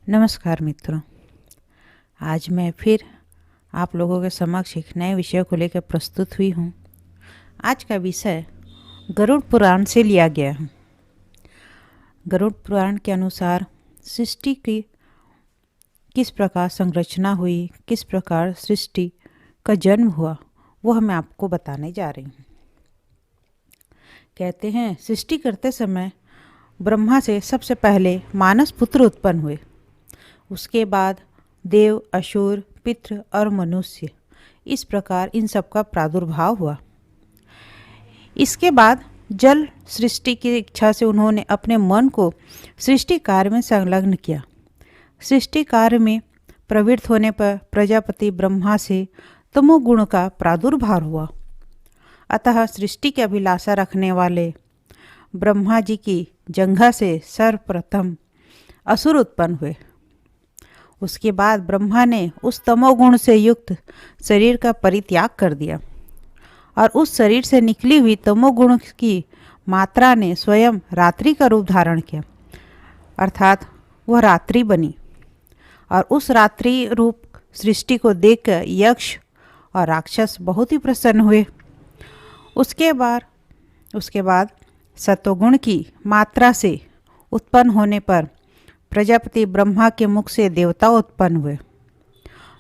नमस्कार मित्रों। आज मैं फिर आप लोगों के समक्ष एक नए विषय को लेकर प्रस्तुत हुई हूँ। आज का विषय गरुड़ पुराण से लिया गया है। गरुड़ पुराण के अनुसार सृष्टि की किस प्रकार संरचना हुई, किस प्रकार सृष्टि का जन्म हुआ, वह मैं आपको बताने जा रही हूँ। कहते हैं सृष्टि करते समय ब्रह्मा से सबसे पहले मानस पुत्र उत्पन्न हुए। उसके बाद देव, असुर, पितृ और मनुष्य, इस प्रकार इन सब का प्रादुर्भाव हुआ। इसके बाद जल सृष्टि की इच्छा से उन्होंने अपने मन को सृष्टि कार्य में संलग्न किया। सृष्टि कार्य में प्रवृत्त होने पर प्रजापति ब्रह्मा से तमोगुण का प्रादुर्भाव हुआ। अतः सृष्टि की अभिलाषा रखने वाले ब्रह्मा जी की जंघा से सर्वप्रथम असुर उत्पन्न हुए। उसके बाद ब्रह्मा ने उस तमोगुण से युक्त शरीर का परित्याग कर दिया और उस शरीर से निकली हुई तमोगुण की मात्रा ने स्वयं रात्रि का रूप धारण किया, अर्थात वह रात्रि बनी। और उस रात्रि रूप सृष्टि को देखकर यक्ष और राक्षस बहुत ही प्रसन्न हुए। उसके बाद सत्वगुण की मात्रा से उत्पन्न होने पर प्रजापति ब्रह्मा के मुख से देवता उत्पन्न हुए।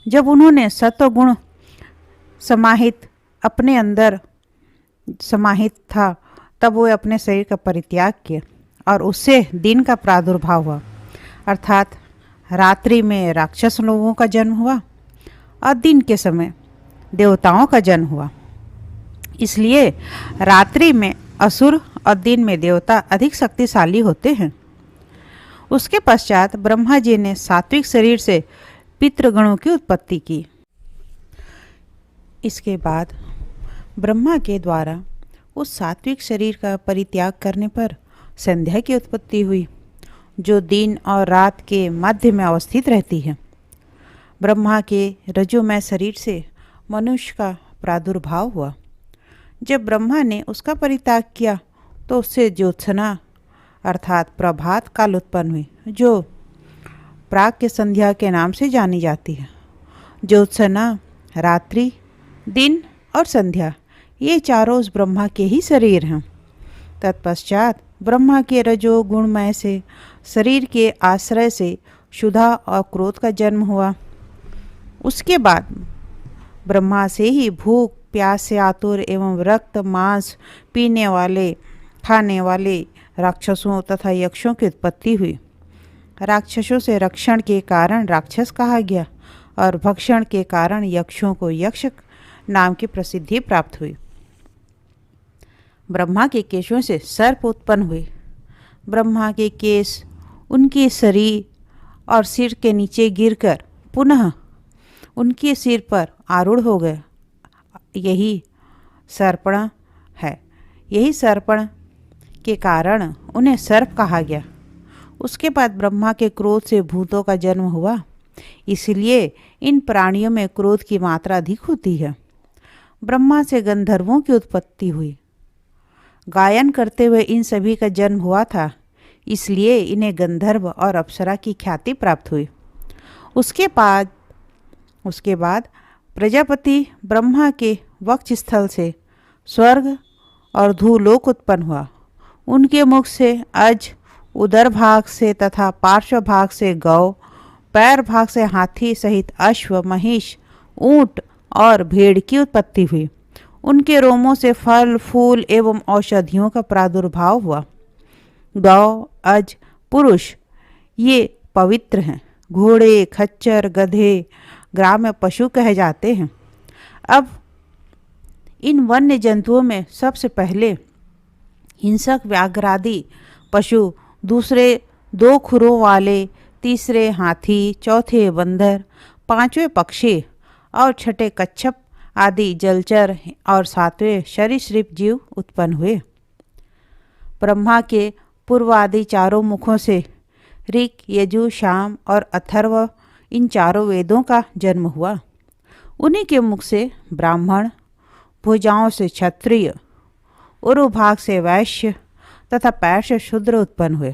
जब उन्होंने सत्वगुण समाहित अपने अंदर समाहित था, तब वो अपने शरीर का परित्याग किया और उससे दिन का प्रादुर्भाव हुआ, अर्थात रात्रि में राक्षस लोगों का जन्म हुआ और दिन के समय देवताओं का जन्म हुआ। इसलिए रात्रि में असुर और दिन में देवता अधिक शक्तिशाली होते हैं। उसके पश्चात ब्रह्मा जी ने सात्विक शरीर से पितृगणों की उत्पत्ति की। इसके बाद ब्रह्मा के द्वारा उस सात्विक शरीर का परित्याग करने पर संध्या की उत्पत्ति हुई, जो दिन और रात के मध्य में अवस्थित रहती है। ब्रह्मा के रजोमय शरीर से मनुष्य का प्रादुर्भाव हुआ। जब ब्रह्मा ने उसका परित्याग किया तो उससे ज्योत्सना अर्थात प्रभात काल उत्पन्न हुई, जो प्राग्ञ संध्या के नाम से जानी जाती है। ज्योत्सना, रात्रि, दिन और संध्या, ये चारों उस ब्रह्मा के ही शरीर हैं। तत्पश्चात ब्रह्मा के रजो गुणमय से शरीर के आश्रय से क्षुधा और क्रोध का जन्म हुआ। उसके बाद ब्रह्मा से ही भूख, प्यास से आतुर एवं रक्त मांस पीने वाले, खाने वाले राक्षसों तथा यक्षों की उत्पत्ति हुई। राक्षसों से रक्षण के कारण राक्षस कहा गया और भक्षण के कारण यक्षों को यक्ष नाम की प्रसिद्धि प्राप्त हुई। ब्रह्मा के केशों से सर्प उत्पन्न हुए। ब्रह्मा के केश उनके शरीर और सिर के नीचे गिरकर पुनः उनके सिर पर आरूढ़ हो गए। यही सर्पण है। यही सर्पण के कारण उन्हें सर्प कहा गया। उसके बाद ब्रह्मा के क्रोध से भूतों का जन्म हुआ, इसलिए इन प्राणियों में क्रोध की मात्रा अधिक होती है। ब्रह्मा से गंधर्वों की उत्पत्ति हुई। गायन करते हुए इन सभी का जन्म हुआ था, इसलिए इन्हें गंधर्व और अप्सरा की ख्याति प्राप्त हुई। उसके बाद प्रजापति ब्रह्मा के वक्ष स्थल से स्वर्ग और धूलोक उत्पन्न हुआ। उनके मुख से अज, उदर भाग से तथा पार्श्व भाग से गौ, पैर भाग से हाथी सहित अश्व, महिष, ऊंट और भेड़ की उत्पत्ति हुई। उनके रोमों से फल, फूल एवं औषधियों का प्रादुर्भाव हुआ। गौ, अज, पुरुष ये पवित्र हैं। घोड़े, खच्चर, गधे ग्राम्य पशु कहे जाते हैं। अब इन वन्य जंतुओं में सबसे पहले हिंसक व्याघ्रादि पशु, दूसरे दो खुरों वाले, तीसरे हाथी, चौथे बंदर, पांचवें पक्षी और छठे कच्छप आदि जलचर और सातवें सरीसृप जीव उत्पन्न हुए। ब्रह्मा के पूर्व आदि चारों मुखों से ऋक, यजु, साम और अथर्व, इन चारों वेदों का जन्म हुआ। उन्हीं के मुख से ब्राह्मण, भुजाओं से क्षत्रिय, उरुभाग से वैश्य तथा पैर से शूद्र उत्पन्न हुए।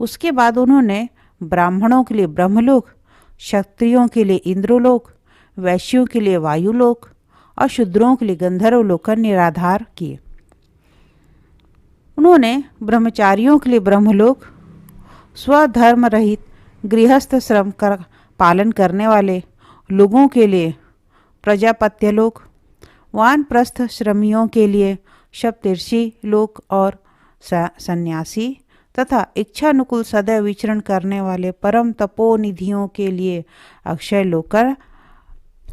उसके बाद उन्होंने ब्राह्मणों के लिए ब्रह्मलोक, क्षत्रियों के लिए इंद्रलोक, वैश्यों के लिए वायुलोक और शूद्रों के लिए गंधर्व लोक का निराधार किए। उन्होंने ब्रह्मचारियों के लिए ब्रह्मलोक, स्वधर्म रहित गृहस्थ श्रम कर पालन करने वाले लोगों के लिए प्रजापत्यलोक, वानप्रस्थ श्रमियों के लिए सप्तर्षि लोक और सन्यासी तथा इच्छानुकूल सदैव विचरण करने वाले परम तपोनिधियों के लिए अक्षय लोक का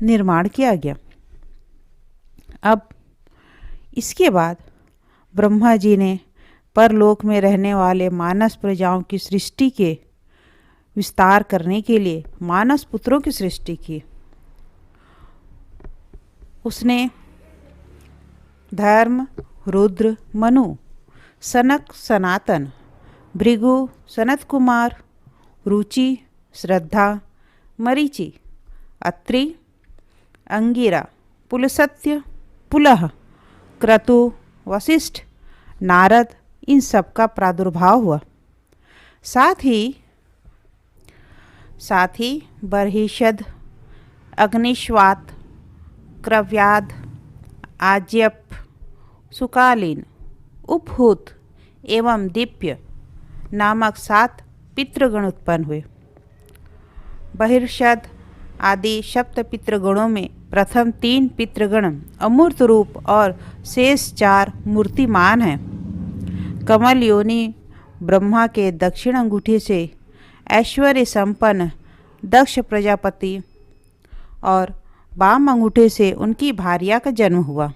निर्माण किया गया। अब इसके बाद ब्रह्मा जी ने परलोक में रहने वाले मानस प्रजाओं की सृष्टि के विस्तार करने के लिए मानस पुत्रों की सृष्टि की। उसने धर्म, रुद्र, मनु, सनक, सनातन, भृगु, सनत कुमार, रुचि, श्रद्धा, मरीचि, अत्रि, अंगिरा, पुलसत्य, पुलह, क्रतु, वशिष्ठ, नारद, इन सब का प्रादुर्भाव हुआ। साथ ही बर्हिषद, अग्निश्वात, क्रव्याद, आज्यप, सुकालीन, उपहूत एवं दीप्य नामक 7 पितृगण उत्पन्न हुए। बहिर्षद आदि सप्त पितृगणों में प्रथम 3 पितृगण अमूर्त रूप और शेष 4 मूर्तिमान हैं। कमल योनि ब्रह्मा के दक्षिण अंगूठे से ऐश्वर्य संपन्न दक्ष प्रजापति और वाम अंगूठे से उनकी भार्या का जन्म हुआ।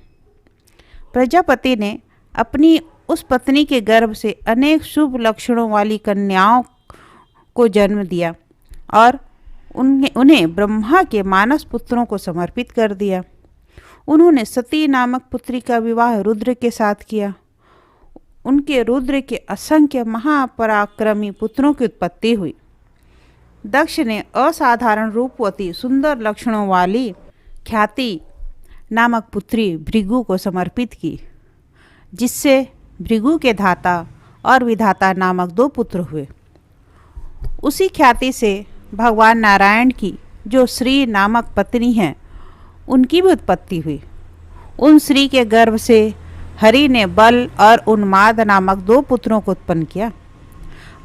प्रजापति ने अपनी उस पत्नी के गर्भ से अनेक शुभ लक्षणों वाली कन्याओं को जन्म दिया और उन्हें ब्रह्मा के मानस पुत्रों को समर्पित कर दिया। उन्होंने सती नामक पुत्री का विवाह रुद्र के साथ किया। उनके रुद्र के असंख्य महापराक्रमी पुत्रों की उत्पत्ति हुई। दक्ष ने असाधारण रूपवती सुंदर लक्षणों वाली ख्याति नामक पुत्री भृगु को समर्पित की, जिससे भृगु के धाता और विधाता नामक 2 पुत्र हुए। उसी ख्याति से भगवान नारायण की जो श्री नामक पत्नी है, उनकी भी उत्पत्ति हुई। उन श्री के गर्भ से हरि ने बल और उन्माद नामक 2 पुत्रों को उत्पन्न किया।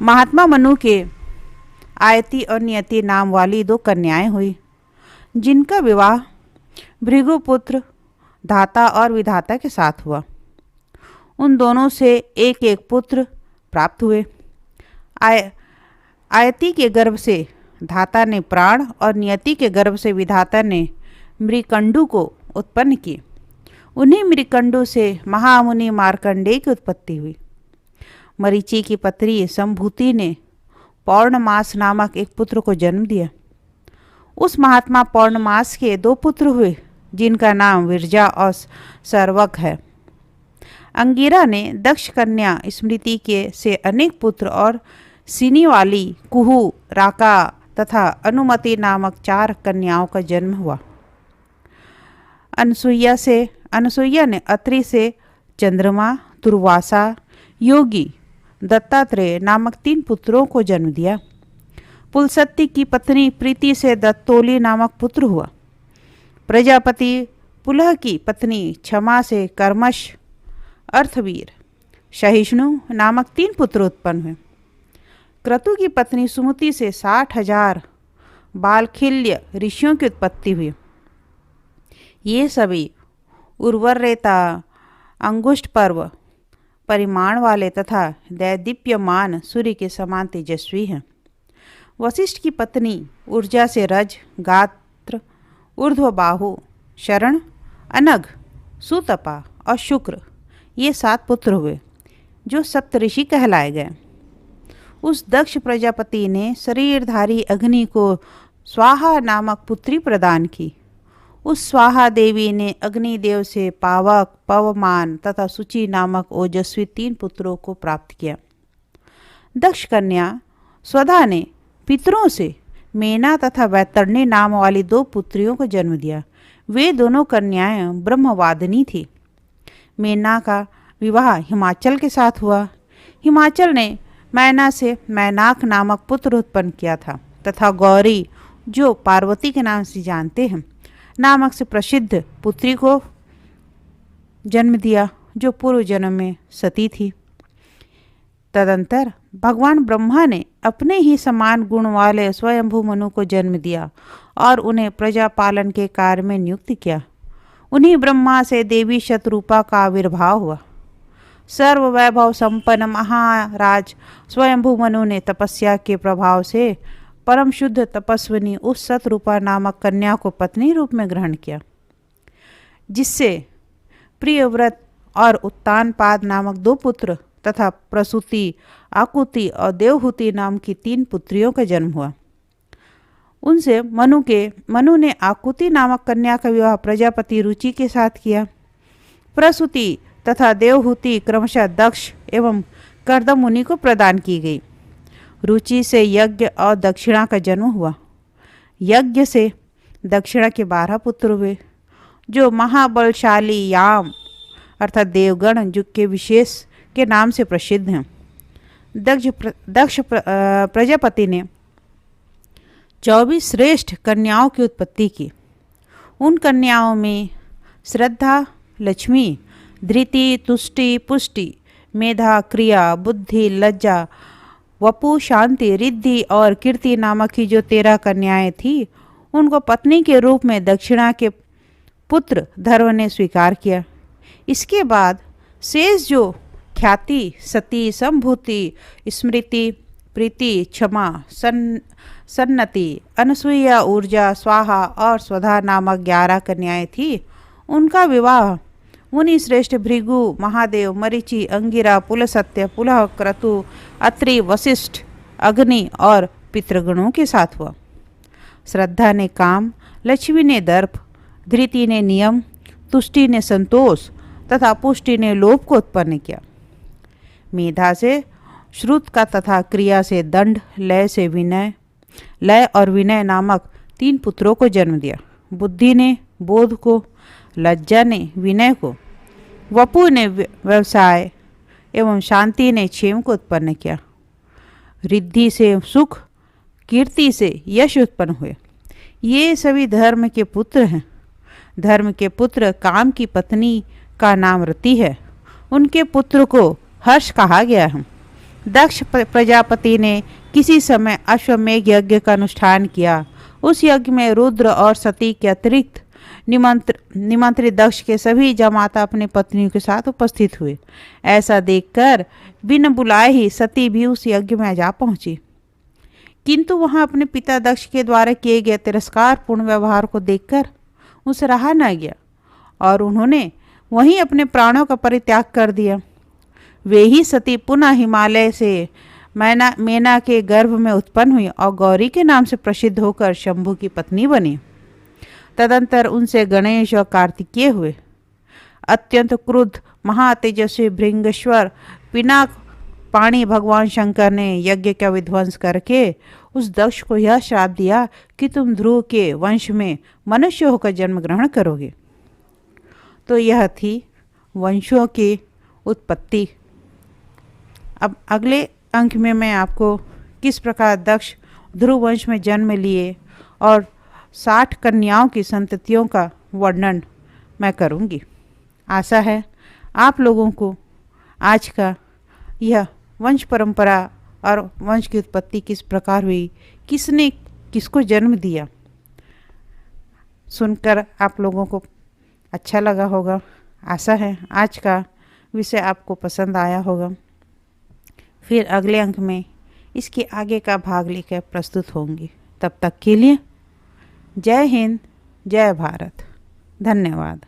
महात्मा मनु के आयति और नियति नाम वाली 2 कन्याएं हुई, जिनका विवाह भृगुपुत्र धाता और विधाता के साथ हुआ। उन दोनों से एक एक पुत्र प्राप्त हुए। आयति के गर्भ से धाता ने प्राण और नियति के गर्भ से विधाता ने मृकंडु को उत्पन्न किए। उन्हीं मृकंडु से महामुनि मार्कंडेय की उत्पत्ति हुई। मरीचि की पत्नी संभूति ने पौर्णमास नामक एक पुत्र को जन्म दिया। उस महात्मा पौर्णमास के 2 पुत्र हुए, जिनका नाम विरजा और सर्वक है। अंगिरा ने दक्ष कन्या स्मृति के से अनेक पुत्र और सीनी वाली कुहू, राका तथा अनुमति नामक 4 कन्याओं का जन्म हुआ। अनसुईया ने अत्रि से चंद्रमा, दुर्वासा, योगी, दत्तात्रेय नामक 3 पुत्रों को जन्म दिया। पुलसत्य की पत्नी प्रीति से दत्तोली नामक पुत्र हुआ। प्रजापति पुलह की पत्नी क्षमा से कर्मश, अर्थवीर, सहिष्णु नामक 3 पुत्र उत्पन्न हुए। क्रतु की पत्नी सुमति से 60,000 बालखिल्य ऋषियों की उत्पत्ति हुई। ये सभी उर्वरेता, अंगुष्ठ पर्व परिमाण वाले तथा दैदीप्यमान सूर्य के समान तेजस्वी हैं। वशिष्ठ की पत्नी ऊर्जा से रज, गात्र, ऊर्ध्वबाहु, शरण, अनघ, सुतपा और शुक्र, ये 7 पुत्र हुए, जो सप्तऋषि कहलाए गए। उस दक्ष प्रजापति ने शरीरधारी अग्नि को स्वाहा नामक पुत्री प्रदान की। उस स्वाहा देवी ने अग्निदेव से पावक, पवमान तथा सुचि नामक ओजस्वी 3 पुत्रों को प्राप्त किया। दक्ष कन्या स्वधा ने पितरों से मेना तथा वैतरणी नाम वाली 2 पुत्रियों को जन्म दिया। वे दोनों कन्याएं ब्रह्मवादिनी थी। मेना का विवाह हिमाचल के साथ हुआ। हिमाचल ने मैना से मैनाक नामक पुत्र उत्पन्न किया था तथा गौरी, जो पार्वती के नाम से जानते हैं, नामक से प्रसिद्ध पुत्री को जन्म दिया, जो पूर्व जन्म में सती थी। तदंतर भगवान ब्रह्मा ने अपने ही समान गुण वाले स्वयंभू मनु को जन्म दिया और उन्हें प्रजा पालन के कार्य में नियुक्त किया। उन्हीं ब्रह्मा से देवी शतरूपा का आविर्भाव हुआ। सर्व वैभव संपन्न महाराज स्वयंभू मनु ने तपस्या के प्रभाव से परम शुद्ध तपस्विनी उस शतरूपा नामक कन्या को पत्नी रूप में ग्रहण किया, जिससे प्रियव्रत और उत्तानपाद नामक 2 पुत्र तथा प्रसूति, आकुति और देवहूति नाम की 3 पुत्रियों का जन्म हुआ। उनसे मनु ने आकुति नामक कन्या का विवाह प्रजापति रुचि के साथ किया। प्रसूति तथा देवहूति क्रमशः दक्ष एवं कर्दम मुनि को प्रदान की गई। रुचि से यज्ञ और दक्षिणा का जन्म हुआ। यज्ञ से दक्षिणा के 12 पुत्र हुए, जो महाबलशाली याम अर्थात देवगण जो के विशेष के नाम से प्रसिद्ध हैं। दक्ष प्रजापति ने 24 श्रेष्ठ कन्याओं की उत्पत्ति की। उन कन्याओं में श्रद्धा, लक्ष्मी, धृति, तुष्टि, पुष्टि, मेधा, क्रिया, बुद्धि, लज्जा, वपु, शांति, रिद्धि और कीर्ति नामक की जो 13 कन्याएं थी, उनको पत्नी के रूप में दक्षिणा के पुत्र धर्म ने स्वीकार किया। इसके बाद शेष जो ख्याति, सती, संभूति, स्मृति, प्रीति, क्षमा, सन्नति, अनसुईया, ऊर्जा, स्वाहा और स्वधा नामक 11 कन्याएं थी, उनका विवाह मुनि श्रेष्ठ भृगु, महादेव, मरीचि, अंगिरा, पुलसत्य, पुलह, क्रतु, अत्रि, वशिष्ठ, अग्नि और पितृगणों के साथ हुआ। श्रद्धा ने काम, लक्ष्मी ने दर्प, धृति ने नियम, तुष्टि ने संतोष तथा पुष्टि ने लोभ को उत्पन्न किया। मेधा से श्रुत का तथा क्रिया से दंड, लय और विनय नामक 3 पुत्रों को जन्म दिया। बुद्धि ने बोध को, लज्जा ने विनय को, वपु ने व्यवसाय एवं शांति ने क्षेम को उत्पन्न किया। रिद्धि से सुख, कीर्ति से यश उत्पन्न हुए। ये सभी धर्म के पुत्र हैं। धर्म के पुत्र काम की पत्नी का नाम रति है। उनके पुत्र को हर्ष कहा गया है। दक्ष प्रजापति ने किसी समय अश्वमेघ यज्ञ का अनुष्ठान किया। उस यज्ञ में रुद्र और सती के अतिरिक्त निमंत्रित दक्ष के सभी जमाता अपनी पत्नियों के साथ उपस्थित हुए। ऐसा देखकर बिन बुलाए ही सती भी उस यज्ञ में जा पहुंची, किंतु वहां अपने पिता दक्ष के द्वारा किए गए तिरस्कारपूर्ण व्यवहार को देखकर उसे रहा न गया और उन्होंने वहीं अपने प्राणों का परित्याग कर दिया। वे ही सती पुनः हिमालय से मेना के गर्भ में उत्पन्न हुई और गौरी के नाम से प्रसिद्ध होकर शंभु की पत्नी बनी। तदंतर उनसे गणेश और कार्तिकेय हुए। अत्यंत क्रुद्ध महातेजस्वी भृंगेश्वर पिनाक पाणी भगवान शंकर ने यज्ञ का विध्वंस करके उस दक्ष को यह श्राप दिया कि तुम ध्रुव के वंश में मनुष्य होकर जन्म ग्रहण करोगे। तो यह थी वंशों की उत्पत्ति। अब अगले अंक में मैं आपको किस प्रकार दक्ष ध्रुव वंश में जन्म लिए और 60 कन्याओं की संततियों का वर्णन मैं करूंगी। आशा है आप लोगों को आज का यह वंश परंपरा और वंश की उत्पत्ति किस प्रकार हुई, किसने किसको जन्म दिया, सुनकर आप लोगों को अच्छा लगा होगा। आशा है आज का विषय आपको पसंद आया होगा। फिर अगले अंक में इसके आगे का भाग लेकर प्रस्तुत होंगी। तब तक के लिए जय हिंद, जय भारत, धन्यवाद।